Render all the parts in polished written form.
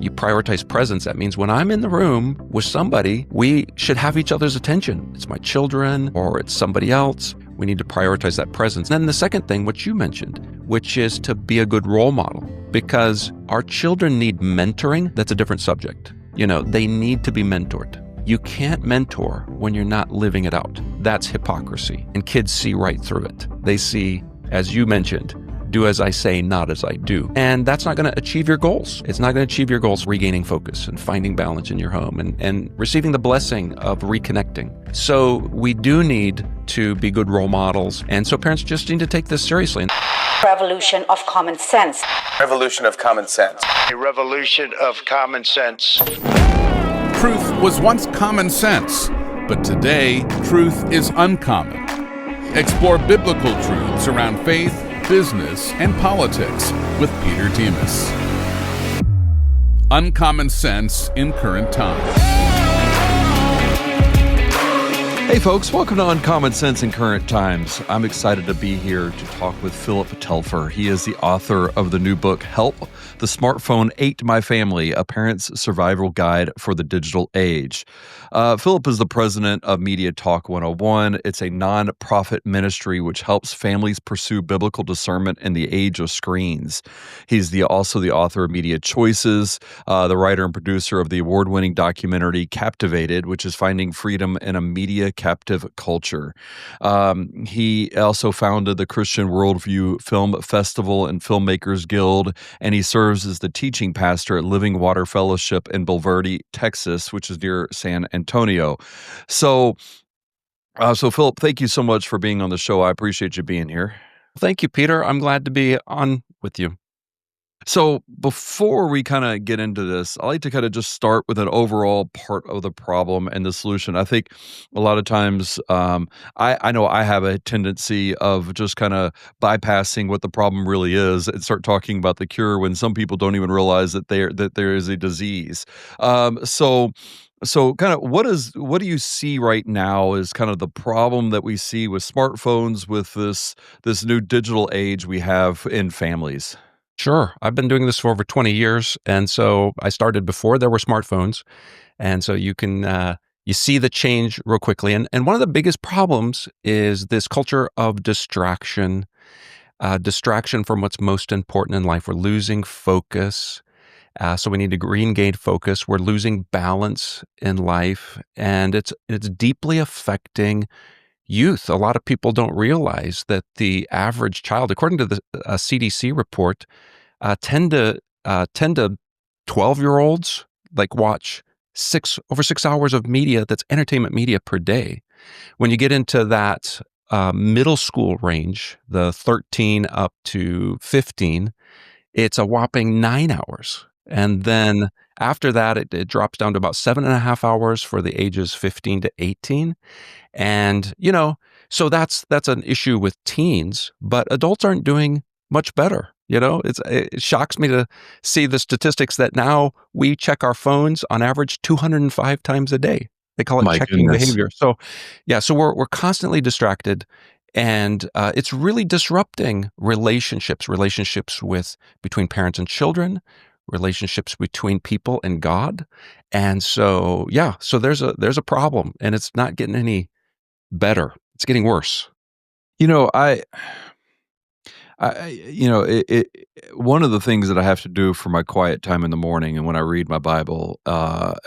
You prioritize presence. That means when I'm in the room with somebody, we should have each other's attention. It's my children or it's somebody else. We need to prioritize that presence. And then the second thing, which you mentioned, which is to be a good role model, because our children need mentoring. That's a different subject. They need to be mentored. You can't mentor when you're not living it out. That's hypocrisy. And kids see right through it. They see, as you mentioned, do as I say, not as I do. And that's not going to achieve your goals. It's not going to achieve your goals, regaining focus and finding balance in your home and receiving the blessing of reconnecting. So we do need to be good role models. And so parents just need to take this seriously. Revolution of common sense. Revolution of common sense. A revolution of common sense. Truth was once common sense, but today, truth is uncommon. Explore biblical truths around faith, business, and politics with Peter Demas. Uncommon Sense in Current Times. Hey folks, welcome to Uncommon Sense in Current Times. I'm excited to be here to talk with Phillip Telfer. He is the author of the new book, Help! The Smartphone Ate My Family, A Parent's Survival Guide for the Digital Age. Phillip is the president of Media Talk 101. It's a non-profit ministry which helps families pursue biblical discernment in the age of screens. He's also the author of Media Choices, the writer and producer of the award-winning documentary Captivated, which is finding freedom in a media captive culture. He also founded the Christian Worldview Film Festival and Filmmakers Guild, and he serves as the teaching pastor at Living Water Fellowship in Bulverde, Texas, which is near San Antonio. So Phillip, thank you so much for being on the show. I appreciate you being here. Thank you, Peter. I'm glad to be on with you. So before we kind of get into this, I like to kind of just start with an overall part of the problem and the solution. I think a lot of times I know I have a tendency of just kind of bypassing what the problem really is and start talking about the cure when some people don't even realize that there is a disease. So kind of what do you see right now is kind of the problem that we see with smartphones, with this new digital age we have in families? Sure. I've been doing this for over 20 years. And so I started before there were smartphones. And so you can, you see the change real quickly. And one of the biggest problems is this culture of distraction from what's most important in life. We're losing focus. So we need to regain focus. We're losing balance in life. And it's deeply affecting youth. A lot of people don't realize that the average child, according to the CDC report, 10 to 12-year-olds watch over 6 hours of media that's entertainment media per day. When you get into that middle school range, the 13 up to 15, it's a whopping 9 hours. And then after that, it drops down to about 7.5 hours for the ages 15 to 18. And, so that's an issue with teens, but adults aren't doing much better. It shocks me to see the statistics that now we check our phones on average 205 times a day. They call it checking behavior. So we're constantly distracted, and it's really disrupting relationships between parents and children, relationships between people and God. And so there's a problem, and it's not getting any better. It's getting worse. One of the things that I have to do for my quiet time in the morning and when I read my Bible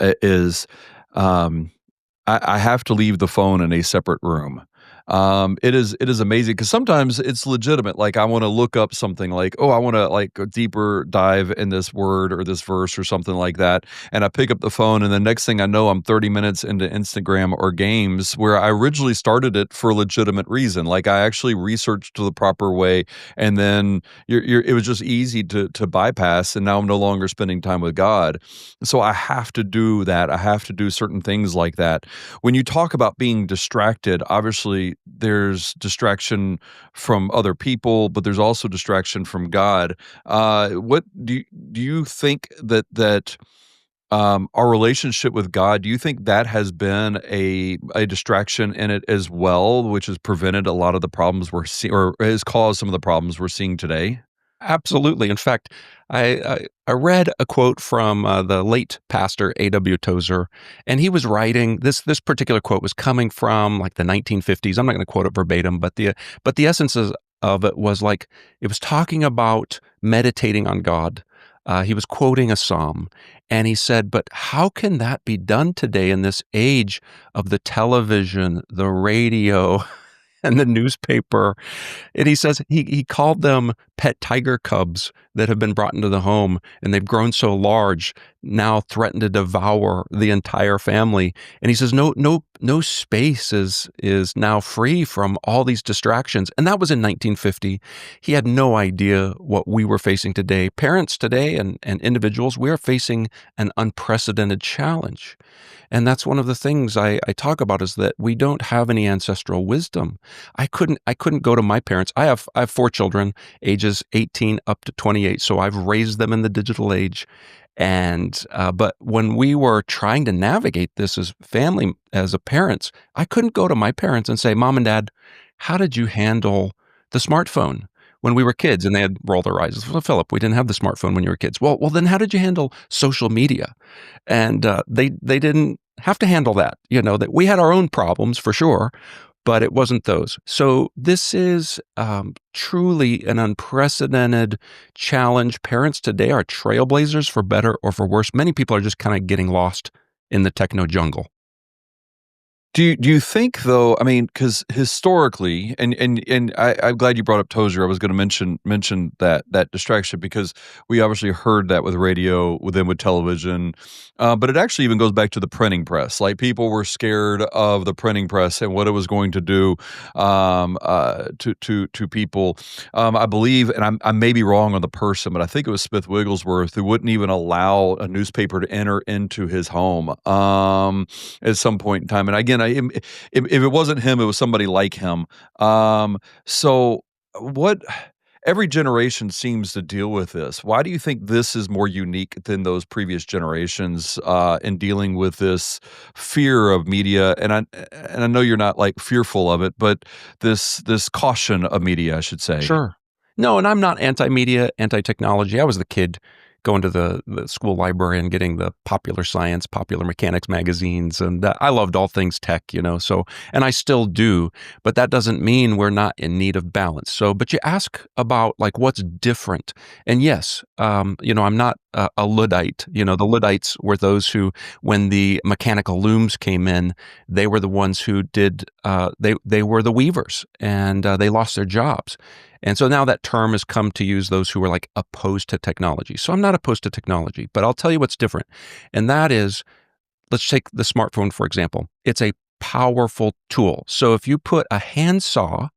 is I have to leave the phone in a separate room. It is amazing because sometimes it's legitimate. Like I want to look up something I want to go deeper dive in this word or this verse or something like that. And I pick up the phone and the next thing I know, I'm 30 minutes into Instagram or games where I originally started it for a legitimate reason. Like I actually researched the proper way. And then it was just easy to bypass. And now I'm no longer spending time with God. So I have to do that. I have to do certain things like that. When you talk about being distracted, obviously there's distraction from other people, but there's also distraction from God. What do you think that our relationship with God, do you think that has been a distraction in it as well, which has prevented a lot of the problems we're seeing, or has caused some of the problems we're seeing today? Absolutely. In fact, I read a quote from the late pastor A.W. Tozer, and he was writing this particular quote was coming from like the 1950s. I'm not going to quote it verbatim, but the essence of it was like it was talking about meditating on God. He was quoting a psalm, and he said, "But how can that be done today in this age of the television, the radio, and the newspaper?" And he says he called them pet tiger cubs that have been brought into the home, and they've grown so large, now threaten to devour the entire family. And he says no space is now free from all these distractions. And that was in 1950. He had no idea what we were facing today. Parents today and individuals, we are facing an unprecedented challenge. And that's one of the things I talk about is that we don't have any ancestral wisdom. I couldn't go to my parents. I have 4 children, ages 18 up to 28. So I've raised them in the digital age. And but when we were trying to navigate this as family, as a parents, I couldn't go to my parents and say, "Mom and Dad, how did you handle the smartphone when we were kids?" And they had rolled their eyes. "Well, Philip, we didn't have the smartphone when you were kids." Well, then how did you handle social media? And they didn't have to handle that. That we had our own problems for sure, but it wasn't those. So this is truly an unprecedented challenge. Parents today are trailblazers for better or for worse. Many people are just kind of getting lost in the techno jungle. Do you think though? I mean, because historically, and I'm glad you brought up Tozer. I was going to mention that distraction because we obviously heard that with radio, with television, but it actually even goes back to the printing press. Like people were scared of the printing press and what it was going to do to people. I believe, and I may be wrong on the person, but I think it was Smith Wigglesworth who wouldn't even allow a newspaper to enter into his home at some point in time. And again, if it wasn't him, it was somebody like him. So what? Every generation seems to deal with this. Why do you think this is more unique than those previous generations in dealing with this fear of media? And I know you're not like fearful of it, but this caution of media, I should say. Sure. No, and I'm not anti-media, anti-technology. I was the kid going to the school library and getting the Popular Science, Popular Mechanics magazines. And I loved all things tech, so, and I still do, but that doesn't mean we're not in need of balance. So, but you ask about like what's different. And yes, I'm not a Luddite. The Luddites were those who, when the mechanical looms came in, they were the ones who did, they were the weavers and they lost their jobs. And so now that term has come to use those who are like opposed to technology. So I'm not opposed to technology, but I'll tell you what's different. And that is, let's take the smartphone, for example. It's a powerful tool. So if you put a handsaw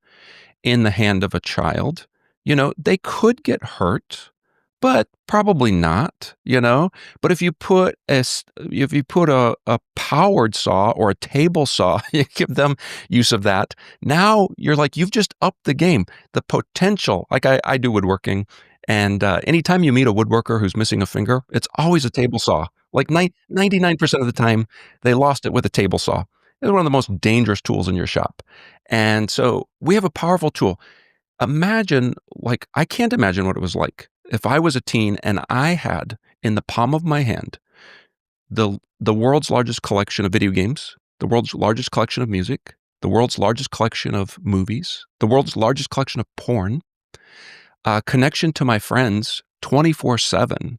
in the hand of a child, they could get hurt, but probably not, But if you put a powered saw or a table saw, you give them use of that. Now you've just upped the game. The potential, like I do woodworking, and anytime you meet a woodworker who's missing a finger, it's always a table saw. Like 99% of the time, they lost it with a table saw. It's one of the most dangerous tools in your shop. And so we have a powerful tool. Imagine, I can't imagine what it was like if I was a teen and I had in the palm of my hand the world's largest collection of video games, the world's largest collection of music, the world's largest collection of movies, the world's largest collection of porn, connection to my friends 24/7,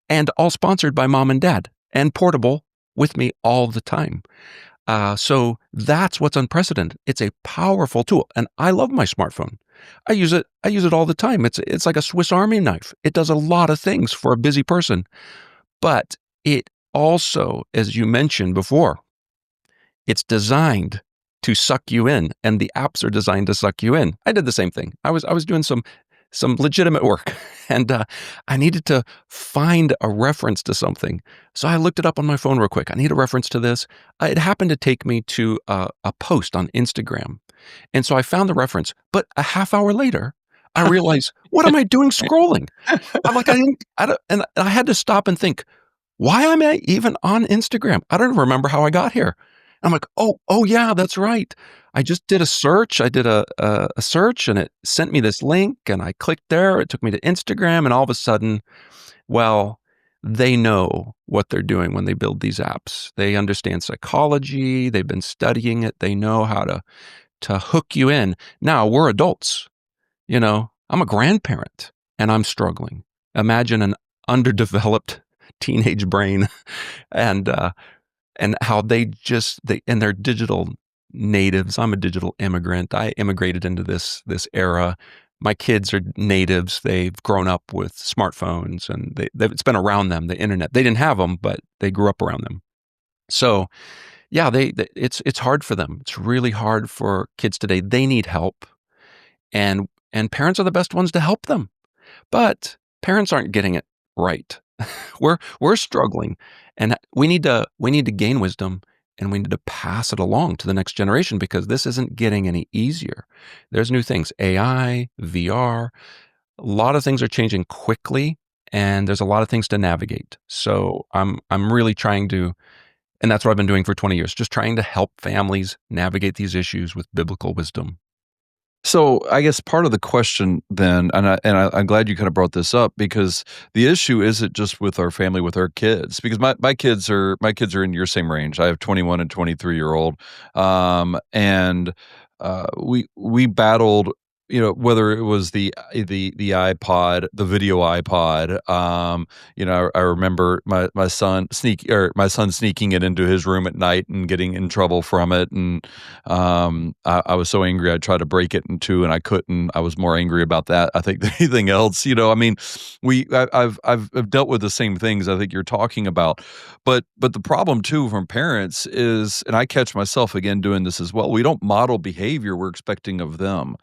and all sponsored by mom and dad and portable with me all the time. So that's what's unprecedented. It's a powerful tool, and I love my smartphone. I use it all the time. It's like a Swiss Army knife. It does a lot of things for a busy person, but it also, as you mentioned before, it's designed to suck you in, and the apps are designed to suck you in. I did the same thing. I was doing some legitimate work, and I needed to find a reference to something. So I looked it up on my phone real quick. I need a reference to this. It happened to take me to a post on Instagram. And so I found the reference. But a half hour later, I realized, what am I doing scrolling? I'm like, and I had to stop and think, why am I even on Instagram? I don't remember how I got here. I'm like, oh yeah, that's right. I just did a search. I did a search and it sent me this link and I clicked there. It took me to Instagram and all of a sudden, well, they know what they're doing when they build these apps. They understand psychology. They've been studying it. They know how to hook you in. Now we're adults. I'm a grandparent and I'm struggling. Imagine an underdeveloped teenage brain and how and they're digital natives. I'm a digital immigrant. I immigrated into this era. My kids are natives. They've grown up with smartphones and it's been around them, the internet. They didn't have them, but they grew up around them. So yeah, it's hard for them. It's really hard for kids today. They need help and parents are the best ones to help them. But parents aren't getting it right. We're struggling, and we need to gain wisdom, and we need to pass it along to the next generation because this isn't getting any easier. There's new things, AI, VR, a lot of things are changing quickly, and there's a lot of things to navigate. So I'm really trying to, and that's what I've been doing for 20 years, just trying to help families navigate these issues with biblical wisdom. So I guess part of the question then, I'm glad you kind of brought this up because the issue isn't just with our family, with our kids, because my kids are in your same range. I have 21 and 23-year-old, and we battled. Whether it was the iPod, the video iPod. I remember my son sneaking it into his room at night and getting in trouble from it, and I was so angry I tried to break it in two and I couldn't. I was more angry about that, I think, than anything else. I mean, I've dealt with the same things I think you're talking about, but the problem too from parents is, and I catch myself again doing this as well. We don't model behavior we're expecting of them.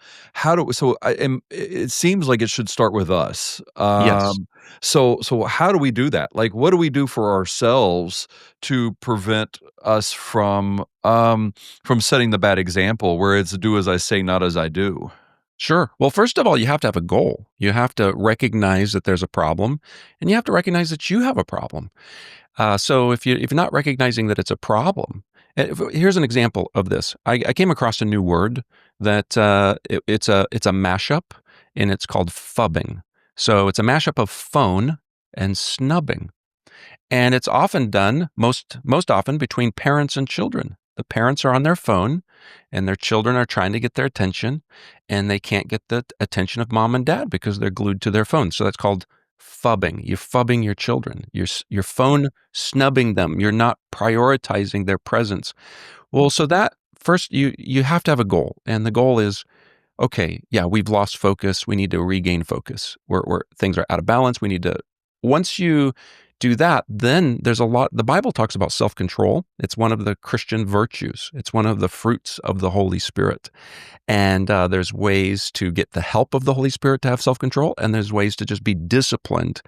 It seems like it should start with us. Yes. So how do we do that? Like, what do we do for ourselves to prevent us from setting the bad example where it's do as I say, not as I do? Sure. Well, first of all, you have to have a goal. You have to recognize that there's a problem, and you have to recognize that you have a problem. So if you're not recognizing that it's a problem, here's an example of this. I came across a new word that it's a mashup, and it's called phubbing. So it's a mashup of phone and snubbing. And it's often done, most often, between parents and children. The parents are on their phone and their children are trying to get their attention, and they can't get the attention of mom and dad because they're glued to their phone. So that's called phubbing. You're phubbing your children. Your phone snubbing them. You're not prioritizing their presence. Well, so that first you have to have a goal, and the goal is, okay, yeah, we've lost focus. We need to regain focus. Where things are out of balance. We need to, once you do that, then there's a lot. The Bible talks about self-control. It's one of the Christian virtues. It's one of the fruits of the Holy Spirit. And there's ways to get the help of the Holy Spirit to have self-control, and there's ways to just be disciplined.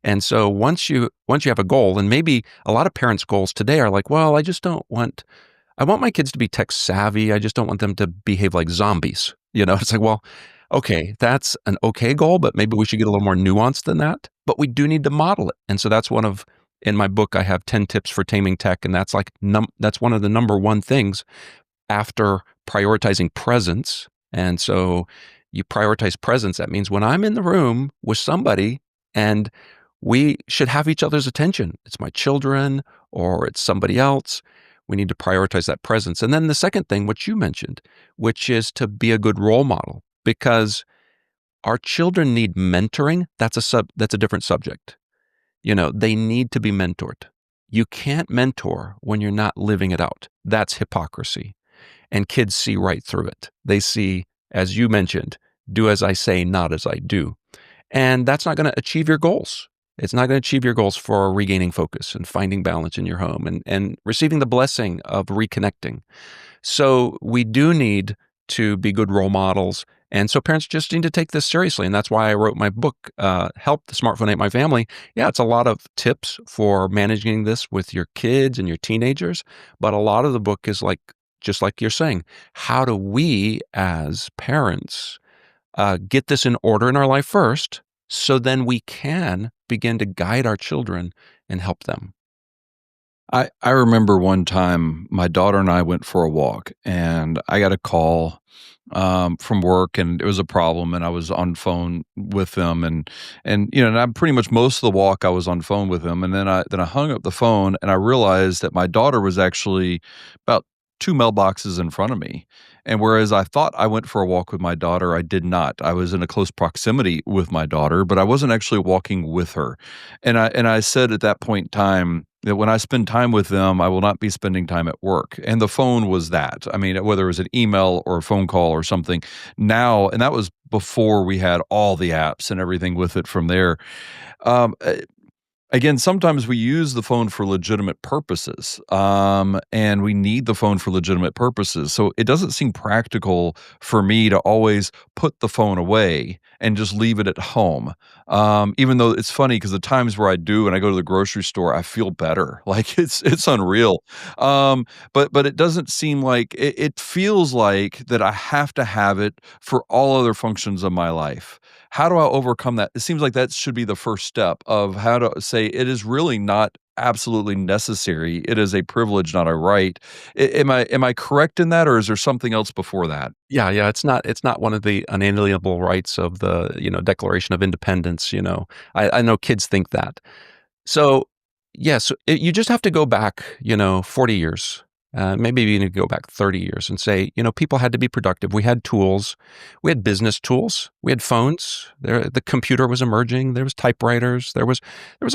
And so once you have a goal, and maybe a lot of parents' goals today are like, well, I want my kids to be tech savvy. I just don't want them to behave like zombies. It's like, well, okay, that's an okay goal, but maybe we should get a little more nuanced than that. But we do need to model it. And so that's in my book, I have 10 tips for taming tech. And that's that's one of the number one things after prioritizing presence. And so you prioritize presence. That means when I'm in the room with somebody and we should have each other's attention, it's my children or it's somebody else, we need to prioritize that presence. And then the second thing, which you mentioned, which is to be a good role model, because our children need mentoring. That's a different subject. They need to be mentored. You can't mentor when you're not living it out. That's hypocrisy. And kids see right through it. They see, as you mentioned, do as I say, not as I do. And that's not going to achieve your goals. It's not going to achieve your goals for regaining focus and finding balance in your home and receiving the blessing of reconnecting. So we do need to be good role models. And so parents just need to take this seriously. And that's why I wrote my book, Help, the Smartphone Ate My Family. Yeah, it's a lot of tips for managing this with your kids and your teenagers. But a lot of the book is just like you're saying, how do we as parents get this in order in our life first, so then we can begin to guide our children and help them? I remember one time my daughter and I went for a walk, and I got a call from work, and it was a problem, and I was on phone with them, and I pretty much most of the walk I was on phone with them, and then I hung up the phone, and I realized that my daughter was actually about two mailboxes in front of me, and whereas I thought I went for a walk with my daughter, I did not. I was in a close proximity with my daughter, but I wasn't actually walking with her, and I said at that point in time that when I spend time with them, I will not be spending time at work. And the phone was that. I mean, whether it was an email or a phone call or something now, and that was before we had all the apps and everything with it from there. Um, uh, Again, sometimes we use the phone for legitimate purposes, and we need the phone for legitimate purposes. So it doesn't seem practical for me to always put the phone away and just leave it at home. Even though it's funny because the times where I do and I go to the grocery store, I feel better. Like it's unreal. But it doesn't seem like it feels like that I have to have it for all other functions of my life. How do I overcome that? It seems like that should be the first step of how to say it is really not absolutely necessary. It is a privilege, not a right. Am I correct in that, or is there something else before that? Yeah, yeah, it's not one of the unalienable rights of the, Declaration of Independence, I know kids think that. So, yes, you just have to go back, 40 years, maybe even go back 30 years and say, people had to be productive. We had tools. We had business tools. We had phones. The computer was emerging. There was typewriters. There was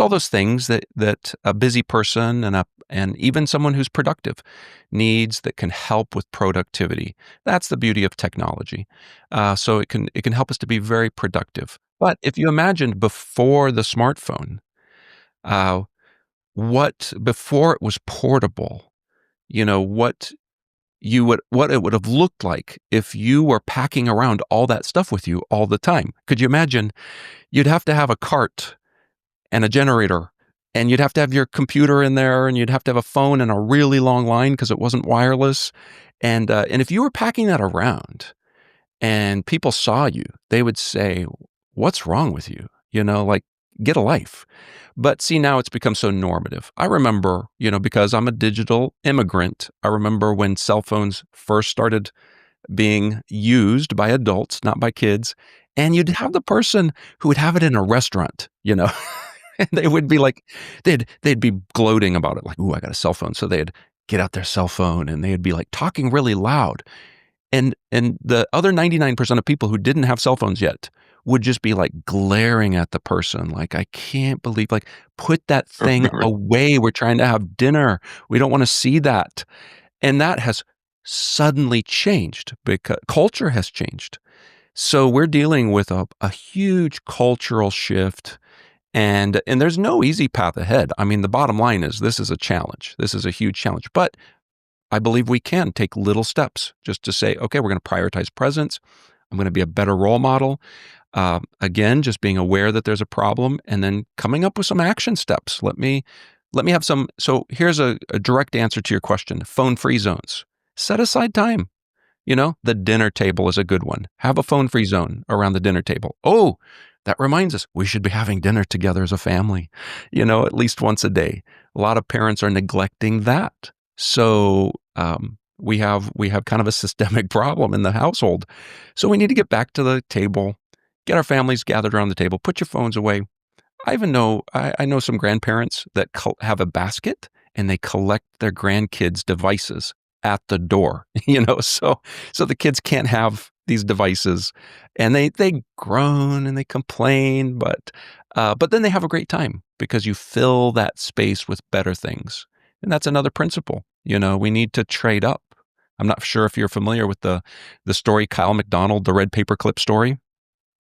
all those things that a busy person and even someone who's productive needs that can help with productivity. That's the beauty of technology. So it can help us to be very productive. But if you imagined before the smartphone, uh, what before it was portable, what what it would have looked like if you were packing around all that stuff with you all the time. Could you imagine? You'd have to have a cart and a generator, and you'd have to have your computer in there, and you'd have to have a phone and a really long line because it wasn't wireless. And if you were packing that around and people saw you, they would say, "What's wrong with you? Like, get a life." But see, now it's become so normative. I remember, because I'm a digital immigrant, I remember when cell phones first started being used by adults, not by kids. And you'd have the person who would have it in a restaurant. And they would be like, they'd be gloating about it, like, "Ooh, I got a cell phone." So they'd get out their cell phone and they'd be like talking really loud. And the other 99% of people who didn't have cell phones yet would just be like glaring at the person like, "I can't believe, like, put that thing away. We're trying to have dinner. We don't want to see that." And that has suddenly changed because culture has changed. So we're dealing with a huge cultural shift, and there's no easy path ahead. I mean, the bottom line is this is a challenge. This is a huge challenge. But I believe we can take little steps just to say, okay, we're going to prioritize presence. I'm going to be a better role model. Again, just being aware that there's a problem and then coming up with some action steps. Let me have some. So here's a direct answer to your question. Phone-free zones. Set aside time. The dinner table is a good one. Have a phone-free zone around the dinner table. Oh, that reminds us, we should be having dinner together as a family, at least once a day. A lot of parents are neglecting that. So we have kind of a systemic problem in the household. So we need to get back to the table, get our families gathered around the table, put your phones away. I know some grandparents that have a basket and they collect their grandkids' devices at the door, so the kids can't have these devices, and they groan and they complain, but then they have a great time because you fill that space with better things. And that's another principle. We need to trade up. I'm not sure if you're familiar with the story Kyle McDonald, the red paperclip story.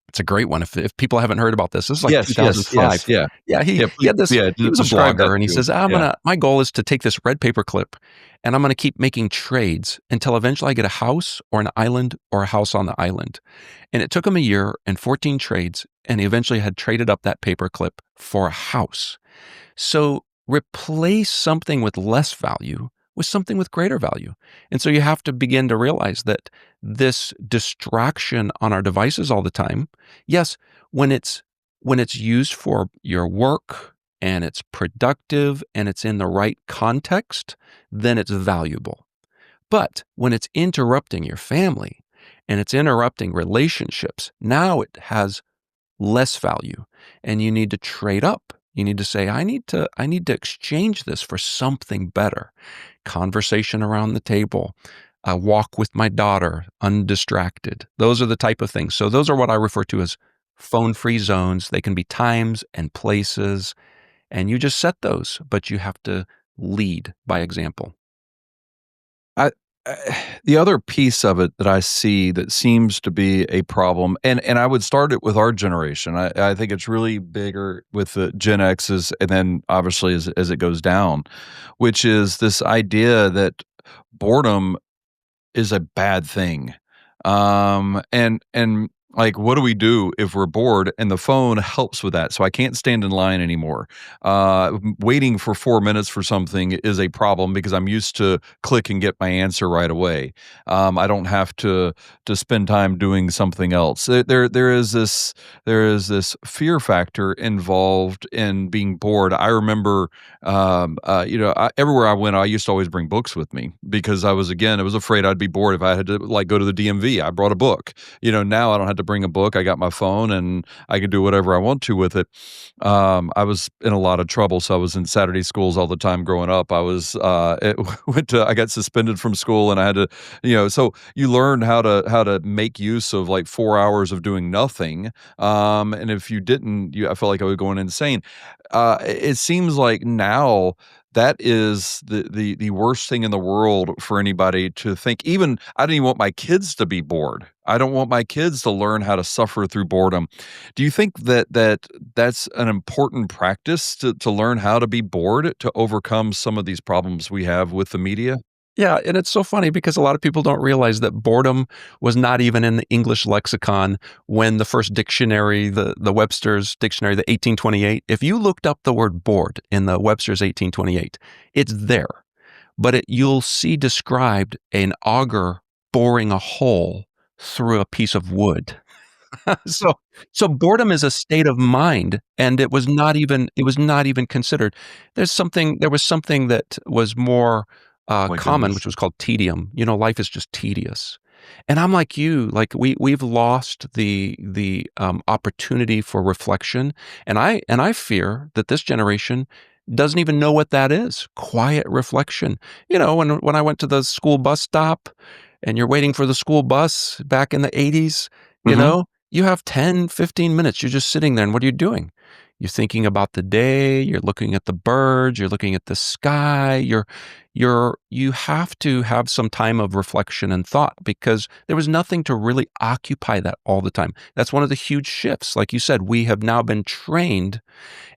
It's a great one. If people haven't heard about this is like Yes, yes, 2005. yes, yeah. Yeah, he Please, had this. yeah, He was a describe that blogger, and he too. says, "I'm Yeah. gonna. My goal is to take this red paperclip, and I'm gonna keep making trades until eventually I get a house or an island or a house on the island." And it took him a year and 14 trades, and he eventually had traded up that paperclip for a house. So replace something with less value with something with greater value. And so you have to begin to realize that this distraction on our devices all the time, yes, when it's used for your work, and it's productive and it's in the right context, then it's valuable. But when it's interrupting your family and it's interrupting relationships, now it has less value, and you need to trade up. You need to say, I need to exchange this for something better. Conversation around the table, a walk with my daughter, undistracted. Those are the type of things. So those are what I refer to as phone-free zones. They can be times and places, and you just set those, but you have to lead by example. I, the other piece of it that I see that seems to be a problem, and I would start it with our generation. I think it's really bigger with the Gen X's, and then obviously as it goes down, which is this idea that boredom is a bad thing. And like, what do we do if we're bored? And the phone helps with that. So I can't stand in line anymore. Waiting for 4 minutes for something is a problem because I'm used to click and get my answer right away. I don't have to spend time doing something else. There is this fear factor involved in being bored. I remember everywhere I went, I used to always bring books with me because I was afraid I'd be bored if I had to like go to the DMV. I brought a book. Now I don't have to bring a book. I got my phone and I can do whatever I want to with it. I was in a lot of trouble, so I was in Saturday schools all the time growing up. I got suspended from school, and I had to, so you learn how to make use of like 4 hours of doing nothing. And if you didn't, I felt like I was going insane. It seems like now that is the worst thing in the world for anybody to think. Even I don't even want my kids to be bored. I don't want my kids to learn how to suffer through boredom. Do you think that's an important practice to learn how to be bored to overcome some of these problems we have with the media? Yeah, and it's so funny because a lot of people don't realize that boredom was not even in the English lexicon when the first dictionary, the Webster's dictionary, the 1828, if you looked up the word bored in the Webster's 1828, it's there. But you'll see described an auger boring a hole through a piece of wood. So so boredom is a state of mind, and it was not even considered. There was something that was more, My common, goodness. which was called tedium. Life is just tedious. And I'm like you, like we've lost the opportunity for reflection, and I fear that this generation doesn't even know what that is, quiet reflection. When I went to the school bus stop and you're waiting for the school bus back in the '80s, you Mhm. know, you have 10, 15 minutes. You're just sitting there, and what are you doing? You're thinking about the day, you're looking at the birds, you're looking at the sky, you have to have some time of reflection and thought because there was nothing to really occupy that all the time. That's one of the huge shifts. Like you said, we have now been trained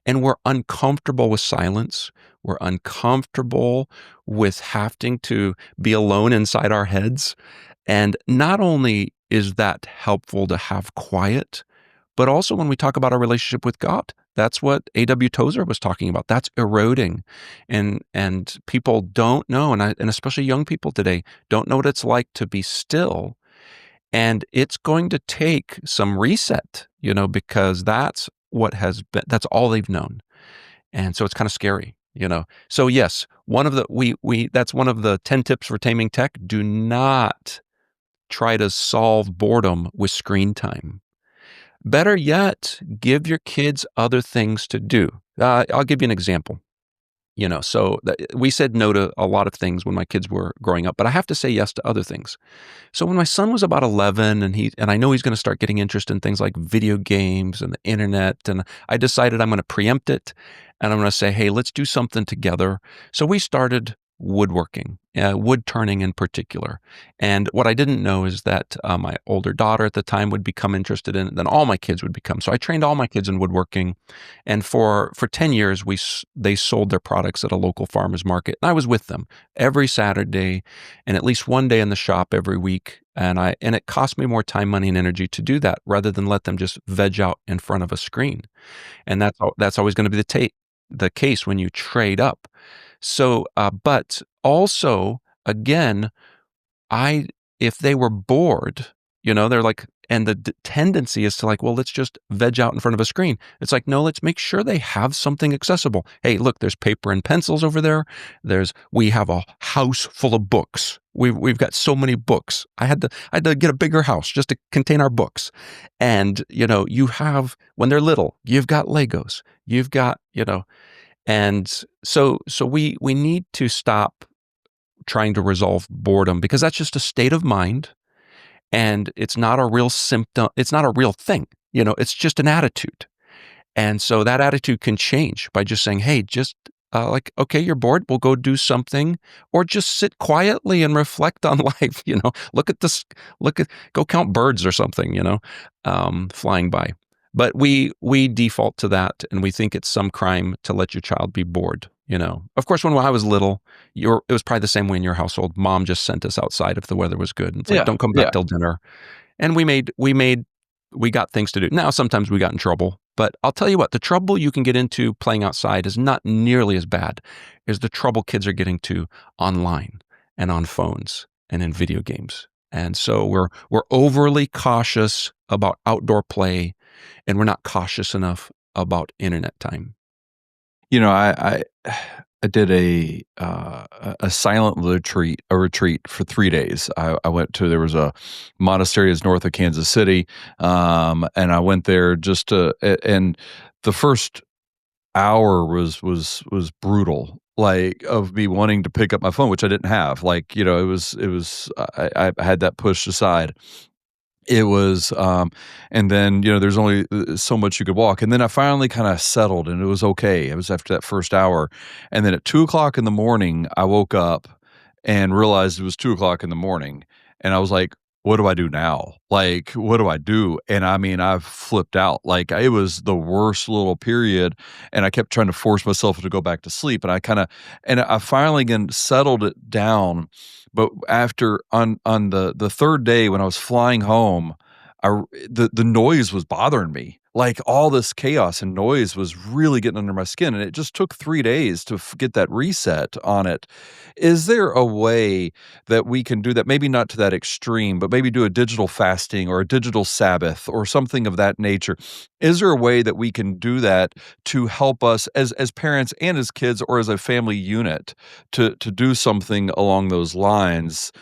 and we're uncomfortable with silence. We're uncomfortable with having to be alone inside our heads. And not only is that helpful to have quiet, but also when we talk about our relationship with God, that's what A.W. Tozer was talking about. That's eroding. And people don't know, and especially young people today, don't know what it's like to be still. And it's going to take some reset, because that's all they've known. And so it's kind of scary. So yes, one of the we that's one of the 10 tips for taming tech. Do not try to solve boredom with screen time. Better yet, give your kids other things to do. I'll give you an example. We said no to a lot of things when my kids were growing up, but I have to say yes to other things. So when my son was about 11 and I know he's going to start getting interested in things like video games and the internet, and I decided I'm going to preempt it and I'm going to say, hey, let's do something together. So we started woodworking, wood turning in particular. And what I didn't know is that my older daughter at the time would become interested in it, then all my kids would become. So I trained all my kids in woodworking. And for 10 years, they sold their products at a local farmer's market. And I was with them every Saturday and at least one day in the shop every week. And it cost me more time, money, and energy to do that rather than let them just veg out in front of a screen. And that's always going to be the case when you trade up. So, but also, again, if they were bored, they're like And the tendency is to like, well, let's just veg out in front of a screen. It's like, no, let's make sure they have something accessible. Hey, look, there's paper and pencils over there. We have a house full of books. We've got so many books. I had to get a bigger house just to contain our books. And, you have, when they're little, you've got Legos, you've got, and so we need to stop trying to resolve boredom, because that's just a state of mind. And it's not a real symptom. It's not a real thing. It's just an attitude. And so that attitude can change by just saying, hey, just okay, you're bored. We'll go do something, or just sit quietly and reflect on life. Look at this, go count birds or something, flying by. But we default to that, and we think it's some crime to let your child be bored. Of course, when I was little, it was probably the same way in your household. Mom just sent us outside if the weather was good. And it's like, don't come back till dinner. And we got things to do. Now, sometimes we got in trouble, but I'll tell you what, the trouble you can get into playing outside is not nearly as bad as the trouble kids are getting to online and on phones and in video games. And so we're overly cautious about outdoor play, and we're not cautious enough about internet time. I did a silent retreat for 3 days. I went to, there was a monastery that's north of Kansas City, and I went there and the first hour was brutal, like, of me wanting to pick up my phone, which I didn't have. Like, it was I had that pushed aside. It was, and then, there's only so much you could walk. And then I finally kind of settled, and it was okay. It was after that first hour. And then at 2:00 in the morning, I woke up and realized it was 2:00 in the morning. And I was like, what do I do now? Like, what do I do? And I mean, I've flipped out. Like, it was the worst little period. And I kept trying to force myself to go back to sleep. And I finally again settled it down. But after on the third day, when I was flying home, the noise was bothering me. Like, all this chaos and noise was really getting under my skin, and it just took 3 days to get that reset on it. Is there a way that we can do that? Maybe not to that extreme, but maybe do a digital fasting or a digital Sabbath or something of that nature. Is there a way that we can do that to help us as parents and as kids, or as a family unit, to do something along those lines?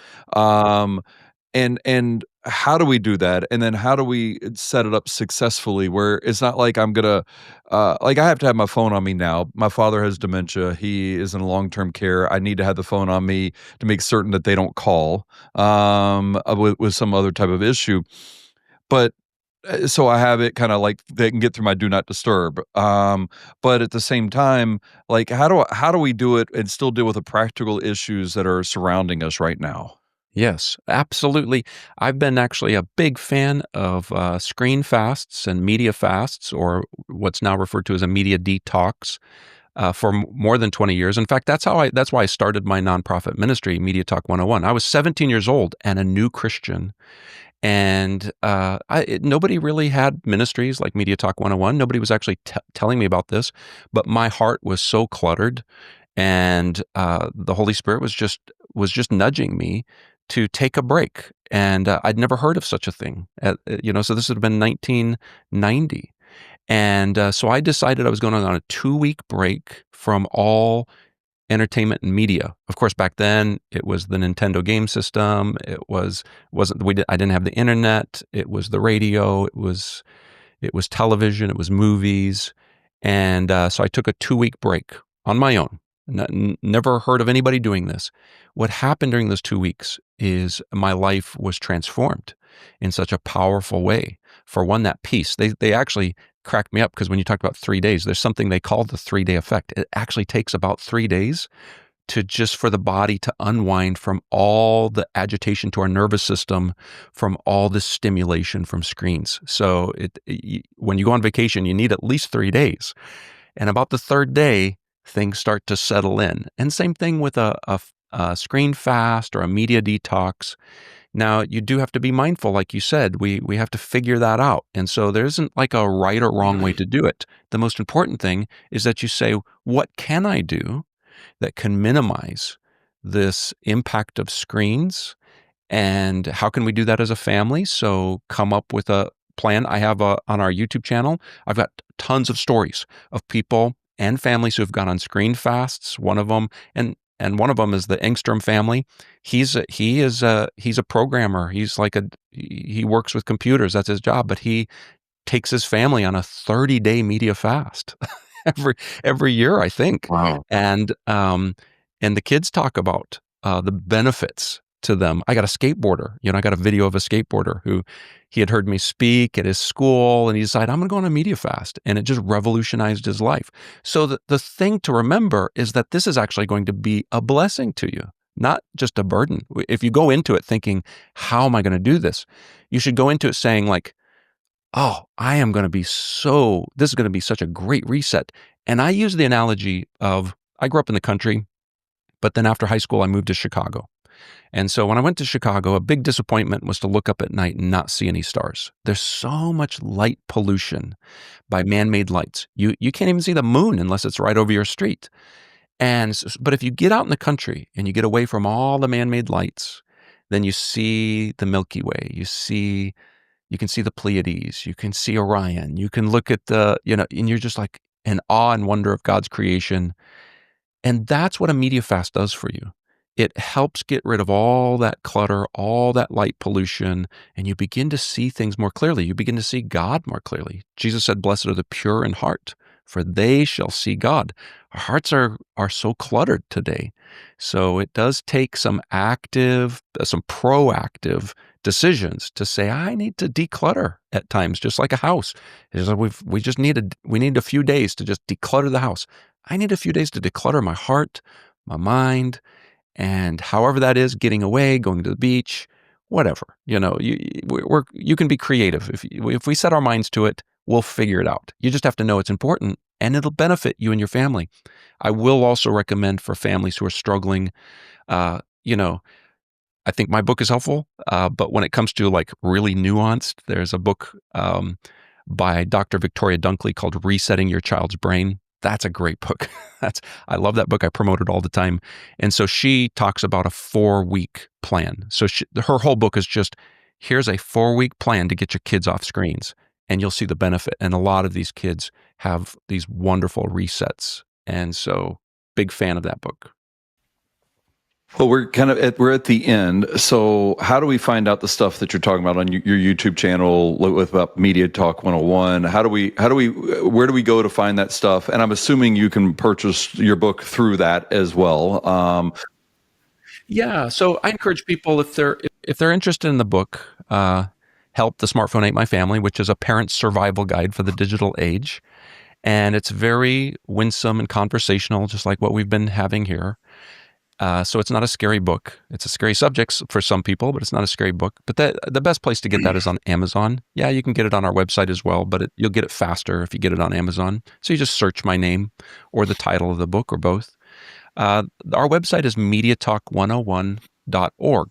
And how do we do that? And then how do we set it up successfully where it's not like I'm gonna like, I have to have my phone on me now. My father has dementia. He is in long-term care. I need to have the phone on me to make certain that they don't call with some other type of issue. But so I have it kind of like they can get through my do not disturb. But at the same time, like, how do we do it and still deal with the practical issues that are surrounding us right now? Yes, absolutely. I've been actually a big fan of screen fasts and media fasts, or what's now referred to as a media detox, for more than 20 years. In fact, that's why I started my nonprofit ministry, Media Talk 101. I was 17 years old and a new Christian. And nobody really had ministries like Media Talk 101. Nobody was actually telling me about this, but my heart was so cluttered, and the Holy Spirit was just nudging me to take a break. And I'd never heard of such a thing. So this had been 1990. And so I decided I was going on a 2-week break from all entertainment and media. Of course, back then it was the Nintendo game system. I didn't have the internet. It was the radio. It was television. It was movies. And so I took a 2-week break on my own. Never heard of anybody doing this. What happened during those 2 weeks is my life was transformed in such a powerful way. For one, that peace. They actually cracked me up, because when you talk about 3 days, there's something they call the 3-day effect. It actually takes about 3 days for the body to unwind from all the agitation to our nervous system, from all the stimulation from screens. So when you go on vacation, you need at least 3 days. And about the third day, things start to settle in. And same thing with a screen fast or a media detox. Now, you do have to be mindful, like you said, we have to figure that out. And so there isn't like a right or wrong way to do it. The most important thing is that you say, what can I do that can minimize this impact of screens And how can we do that as a family? So come up with a plan. I have on our YouTube channel, I've got tons of stories of people and families who have gone on screen fasts. One of them, and one of them is the Engstrom family. He's a programmer. He works with computers. That's his job. But he takes his family on a 30-day media fast every year, I think. Wow. And the kids talk about the benefits to them. I got a skateboarder. I got a video of a skateboarder who he had heard me speak at his school, and he decided, I'm going to go on a media fast. And it just revolutionized his life. So the thing to remember is that this is actually going to be a blessing to you, not just a burden. If you go into it thinking, how am I going to do this? You should go into it saying like, oh, this is going to be such a great reset. And I use the analogy of, I grew up in the country, but then after high school, I moved to Chicago. And so when I went to Chicago, a big disappointment was to look up at night and not see any stars. There's so much light pollution by man-made lights. You can't even see the moon unless it's right over your street. But if you get out in the country and you get away from all the man-made lights, then you see the Milky Way. You can see the Pleiades. You can see Orion. You can look at and you're just like in awe and wonder of God's creation. And that's what a media fast does for you. It helps get rid of all that clutter, all that light pollution, and you begin to see things more clearly. You begin to see God more clearly. Jesus said, "Blessed are the pure in heart, for they shall see God." Our hearts are so cluttered today. So it does take some proactive decisions to say, I need to declutter at times, just like a house. It's like we need a few days to just declutter the house. I need a few days to declutter my heart, my mind, and however that is, getting away, going to the beach, whatever. You can be creative. If we set our minds to it, we'll figure it out. You just have to know it's important, and it'll benefit you and your family. I will also recommend for families who are struggling, I think my book is helpful, but when it comes to like really nuanced, there's a book by Dr. Victoria Dunkley called Resetting Your Child's Brain. That's a great book. I love that book. I promote it all the time. And so she talks about a 4-week plan. So her whole book is just, here's a 4-week plan to get your kids off screens, and you'll see the benefit. And a lot of these kids have these wonderful resets. And so big fan of that book. Well, we're at the end. So how do we find out the stuff that you're talking about on your YouTube channel with Media Talk 101? Where do we go to find that stuff? And I'm assuming you can purchase your book through that as well. Yeah. So I encourage people, if they're interested in the book, Help, the Smartphone Ate My Family, which is a parent's survival guide for the digital age. And it's very winsome and conversational, just like what we've been having here. So it's not a scary book. It's a scary subject for some people, but it's not a scary book. But the best place to get that is on Amazon. Yeah, you can get it on our website as well, but you'll get it faster if you get it on Amazon. So you just search my name or the title of the book or both. Our website is mediatalk101.org.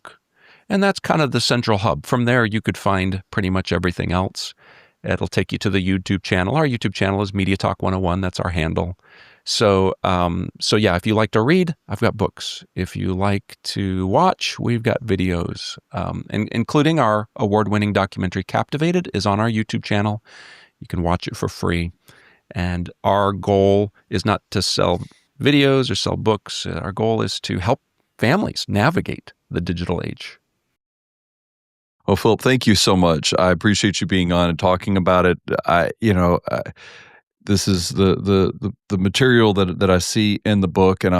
And that's kind of the central hub. From there, you could find pretty much everything else. It'll take you to the YouTube channel. Our YouTube channel is Media Talk 101. That's our handle. So yeah, if you like to read, I've got books. If you like to watch, we've got videos, and including our award-winning documentary Captivated is on our YouTube channel. You can watch it for free. And our goal is not to sell videos or sell books. Our goal is to help families navigate the digital age. Well, Phillip, thank you so much. I appreciate you being on and talking about it. This is the material that I see in the book, and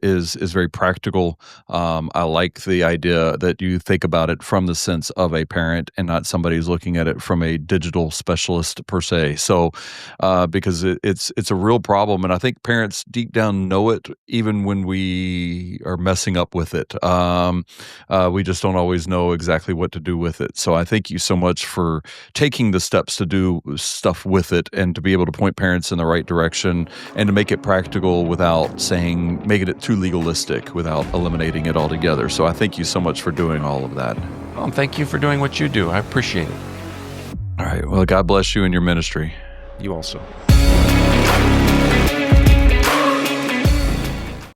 is very practical. I like the idea that you think about it from the sense of a parent and not somebody who's looking at it from a digital specialist per se. So, because it's a real problem, and I think parents deep down know it, even when we are messing up with it. We just don't always know exactly what to do with it. So, I thank you so much for taking the steps to do stuff with it and to be able to point parents in the right direction and to make it practical without making it too legalistic, without eliminating it altogether. So I thank you so much for doing all of that. Well, thank you for doing what you do. I appreciate it. All right. Well, God bless you and your ministry. You also.